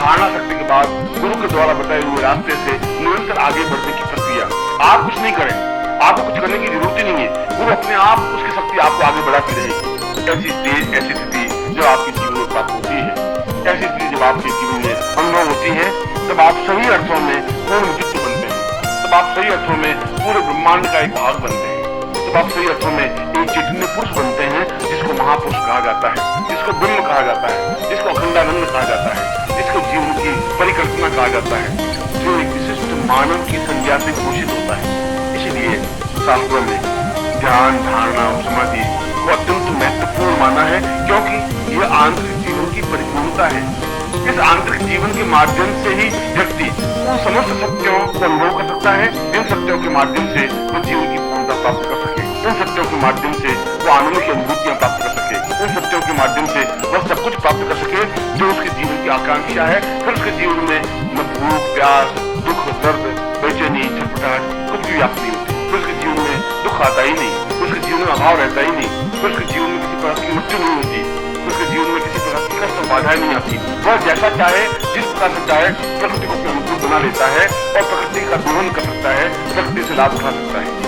धारणा शक्ति के बाद गुरु के द्वारा बताए हुए रास्ते से निरंतर आगे बढ़ने की प्रक्रिया। आप कुछ नहीं करें, आपको कुछ करने की जरूरत ही नहीं है, गुरु अपने आप उसकी शक्ति आपको आगे बढ़ाती रहेगी। ऐसी स्टेज, ऐसी स्थिति जब आपके जीवन में प्राप्त होती है, ऐसी स्थिति जब आपके जीवन में अनुभव होती है, तब आप सही अर्थों में पूर्ण व्यक्ति बनते हैं, तब आप सही अर्थों में पूरे ब्रह्मांड का एक भाग बनते हैं, तब आप सही अर्थों में एक चैतन्य पुरुष बनते हैं, जिसको महापुरुष कहा जाता है, जिसको ब्रह्म कहा जाता है, जिसको अखंडानंद कहा जाता है, जिसको जीवन की परिकल्पना कहा जाता है, जो एक विशिष्ट मानव की संज्ञा से घोषित होता है। इसलिए शास्त्रों में ध्यान, धारणा और समाधि को अत्यंत महत्वपूर्ण माना है, क्योंकि यह आंतरिक जीवन की परिपूर्णता है। इस आंतरिक जीवन के माध्यम से ही व्यक्ति उन समस्त सत्यों को अनुभव कर सकता है, इन सत्यों के माध्यम से वो जीवन की पूर्णता प्राप्त कर सके, इन सत्यों के माध्यम से वो आनंद की अनुभूतियां प्राप्त कर सके, इन सत्यों के माध्यम से वह सब कुछ प्राप्त कर सके जो उसके जीवन की आकांक्षा है। फिर उसके जीवन में न भूख, प्यास, दुख, दर्द, बेचैनी, छटपटाहट कुछ भी व्याप्त नहीं होती। फिर उसके जीवन में दुख आता ही नहीं, उसके जीवन में अभाव रहता ही नहीं, फिर उसके जीवन में किसी प्रकार की मृत्यु नहीं होती, उसके जीवन में किसी प्रकार की कष्ट बाधाएं नहीं आती। वह जैसा चाहे, जिस प्रकार से चाहे, प्रकृति को अपने अनुकूल बना लेता है और प्रकृति का दोहन कर सकता है, प्रकृति से लाभ उठा सकता है।